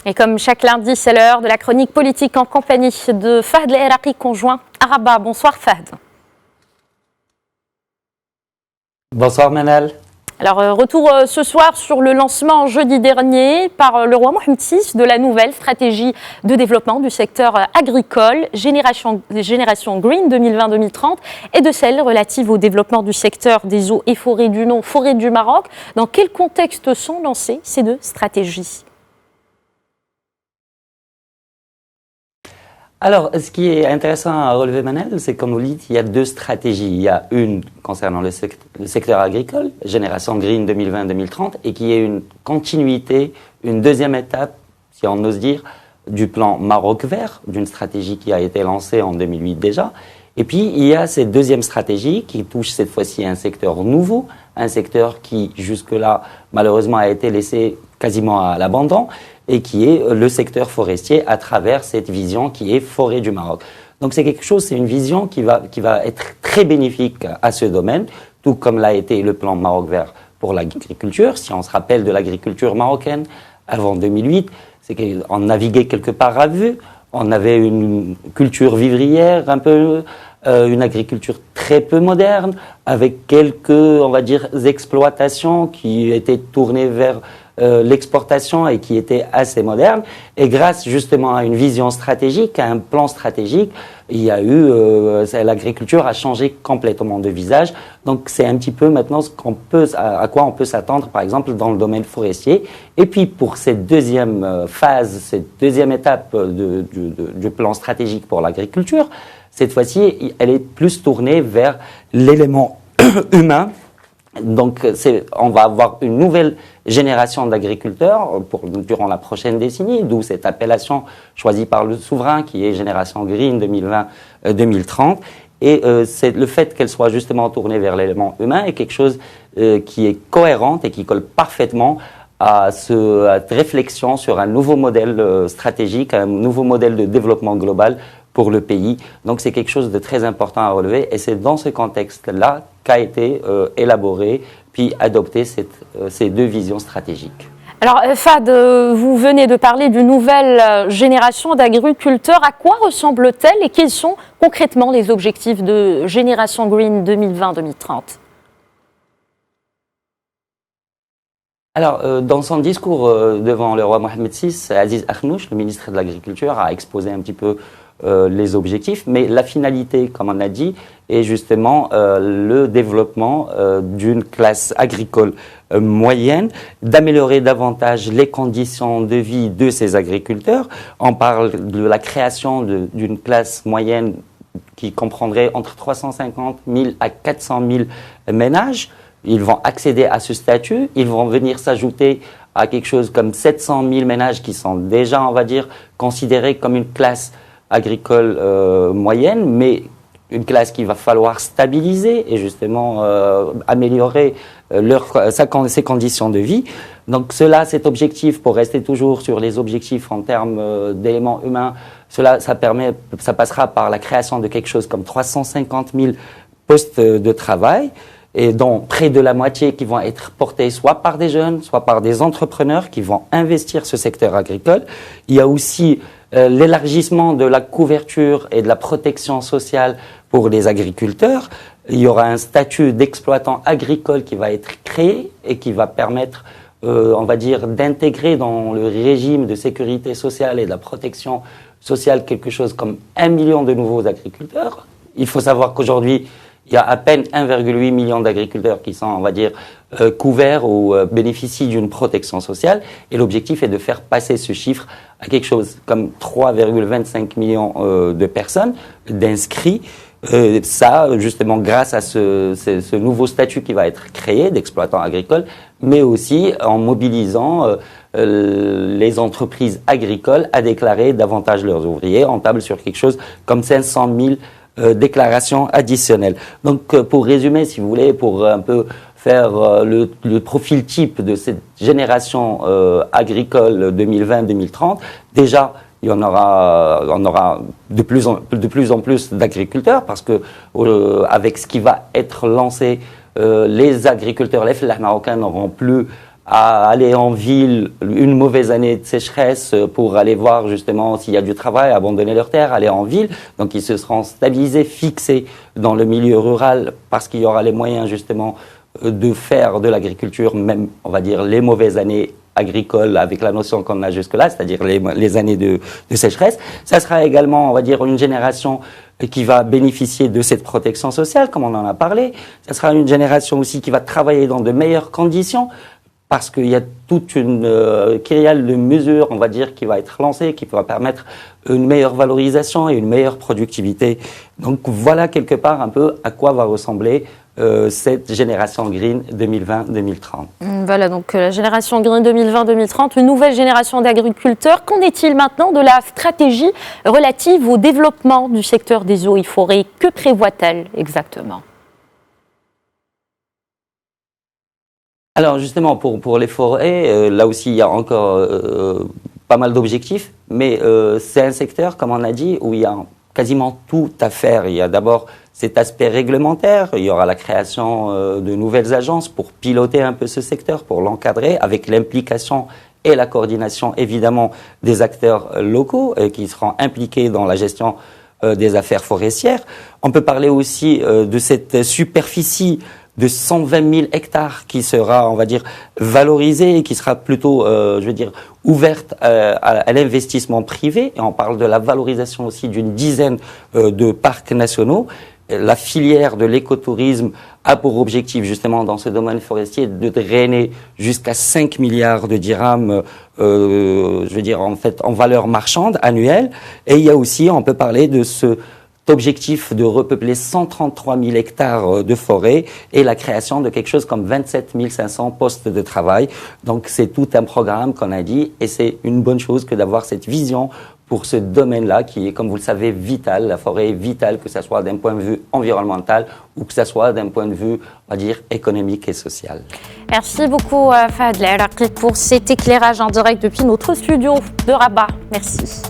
Et comme chaque lundi, c'est l'heure de la chronique politique en compagnie de Fahd El Erraqi, conjoint à Rabat. Bonsoir Fahd. Bonsoir Manal. Alors, retour ce soir sur le lancement jeudi dernier par le roi Mohamed VI de la nouvelle stratégie de développement du secteur agricole, Génération Green 2020-2030, et de celle relative au développement du secteur des eaux et forêts du Nord, forêts du Maroc. Dans quel contexte sont lancées ces deux stratégies ? Alors, ce qui est intéressant à relever, Manel, c'est comme vous dites, il y a deux stratégies. Il y a une concernant le secteur agricole, Génération Green 2020-2030, et qui est une continuité, une deuxième étape, si on ose dire, du plan Maroc Vert, d'une stratégie qui a été lancée en 2008 déjà. Et puis, il y a cette deuxième stratégie qui touche cette fois-ci un secteur nouveau, un secteur qui, jusque-là, malheureusement, a été laissé quasiment à l'abandon, et qui est le secteur forestier à travers cette vision qui est Forêt du Maroc. Donc c'est quelque chose, c'est une vision qui va être très bénéfique à ce domaine, tout comme l'a été le plan Maroc Vert pour l'agriculture. Si on se rappelle de l'agriculture marocaine avant 2008, c'est qu'on naviguait quelque part à vue, on avait une culture vivrière un peu, une agriculture très peu moderne, avec quelques, on va dire, exploitations qui étaient tournées vers l'exportation et qui était assez moderne. Et grâce justement à une vision stratégique, à un plan stratégique, il y a eu l'agriculture a changé complètement de visage. Donc c'est un petit peu maintenant à quoi on peut s'attendre, par exemple dans le domaine forestier. Et puis pour cette deuxième phase, cette deuxième étape du plan stratégique pour l'agriculture, cette fois-ci, elle est plus tournée vers l'élément humain. Donc, on va avoir une nouvelle génération d'agriculteurs durant la prochaine décennie, d'où cette appellation choisie par le souverain qui est Génération Green 2020-2030. Et c'est le fait qu'elle soit justement tournée vers l'élément humain est quelque chose qui est cohérente et qui colle parfaitement à cette réflexion sur un nouveau modèle stratégique, un nouveau modèle de développement global pour le pays. Donc c'est quelque chose de très important à relever et c'est dans ce contexte-là qu'a été élaboré puis adopté ces deux visions stratégiques. Alors Fahd, vous venez de parler d'une nouvelle génération d'agriculteurs. À quoi ressemble-t-elle et quels sont concrètement les objectifs de Génération Green 2020-2030 ? Alors, dans son discours devant le roi Mohamed VI, Aziz Akhannouch, le ministre de l'Agriculture, a exposé un petit peu les objectifs, mais la finalité, comme on a dit, est justement le développement d'une classe agricole moyenne, d'améliorer davantage les conditions de vie de ces agriculteurs. On parle de la création d'une classe moyenne qui comprendrait entre 350 000 à 400 000 ménages. Ils vont accéder à ce statut, ils vont venir s'ajouter à quelque chose comme 700 000 ménages qui sont déjà, on va dire, considérés comme une classe agricole moyenne, mais une classe qu'il va falloir stabiliser et justement améliorer ses conditions de vie. Donc cet objectif, pour rester toujours sur les objectifs en termes d'éléments humains, ça passera par la création de quelque chose comme 350 000 postes de travail, et dont près de la moitié qui vont être portés soit par des jeunes, soit par des entrepreneurs qui vont investir ce secteur agricole. Il y a aussi l'élargissement de la couverture et de la protection sociale pour les agriculteurs. Il y aura un statut d'exploitant agricole qui va être créé et qui va permettre, on va dire, d'intégrer dans le régime de sécurité sociale et de la protection sociale quelque chose comme 1 million de nouveaux agriculteurs. Il faut savoir qu'aujourd'hui, il y a à peine 1,8 million d'agriculteurs qui sont, on va dire, couverts ou bénéficient d'une protection sociale. Et l'objectif est de faire passer ce chiffre à quelque chose comme 3,25 millions de personnes, d'inscrits. Ça, justement, grâce à ce nouveau statut qui va être créé d'exploitant agricole, mais aussi en mobilisant les entreprises agricoles à déclarer davantage leurs ouvriers. On table sur quelque chose comme 500 000 déclarations additionnelles. Donc, pour résumer, si vous voulez, pour un peu faire le profil type de cette génération agricole 2020-2030, déjà, on aura de plus en plus d'agriculteurs parce que avec ce qui va être lancé, les agriculteurs, les flahs marocains n'auront plus à aller en ville une mauvaise année de sécheresse pour aller voir justement s'il y a du travail, abandonner leurs terres, aller en ville. Donc ils se seront stabilisés, fixés dans le milieu rural parce qu'il y aura les moyens justement de faire de l'agriculture, même on va dire les mauvaises années agricoles avec la notion qu'on a jusque-là, c'est-à-dire les années de sécheresse. Ça sera également, on va dire, une génération qui va bénéficier de cette protection sociale, comme on en a parlé. Ça sera une génération aussi qui va travailler dans de meilleures conditions, parce qu'il y a toute une kyrielle de mesures, on va dire, qui va être lancée, qui va permettre une meilleure valorisation et une meilleure productivité. Donc voilà quelque part un peu à quoi va ressembler cette génération Green 2020-2030. Voilà, donc la génération Green 2020-2030, une nouvelle génération d'agriculteurs. Qu'en est-il maintenant de la stratégie relative au développement du secteur des eaux et forêts? Que prévoit-elle exactement? Alors justement, pour les forêts, là aussi il y a encore pas mal d'objectifs, mais c'est un secteur, comme on a dit, où il y a quasiment tout à faire. Il y a d'abord cet aspect réglementaire, il y aura la création de nouvelles agences pour piloter un peu ce secteur, pour l'encadrer, avec l'implication et la coordination évidemment des acteurs locaux qui seront impliqués dans la gestion des affaires forestières. On peut parler aussi de cette superficie de 120 000 hectares qui sera, on va dire, valorisée et qui sera plutôt, je veux dire, ouverte à l'investissement privé. Et on parle de la valorisation aussi d'une dizaine de parcs nationaux. La filière de l'écotourisme a pour objectif, justement, dans ce domaine forestier, de drainer jusqu'à 5 milliards de dirhams, je veux dire, en fait, en valeur marchande annuelle. Et il y a aussi, on peut parler de objectif de repeupler 133 000 hectares de forêt et la création de quelque chose comme 27 500 postes de travail. Donc c'est tout un programme qu'on a dit et c'est une bonne chose que d'avoir cette vision pour ce domaine-là qui est, comme vous le savez, vital. La forêt est vitale, que ce soit d'un point de vue environnemental ou que ce soit d'un point de vue, on va dire, économique et social. Merci beaucoup Fahd El Araqi pour cet éclairage en direct depuis notre studio de Rabat. Merci.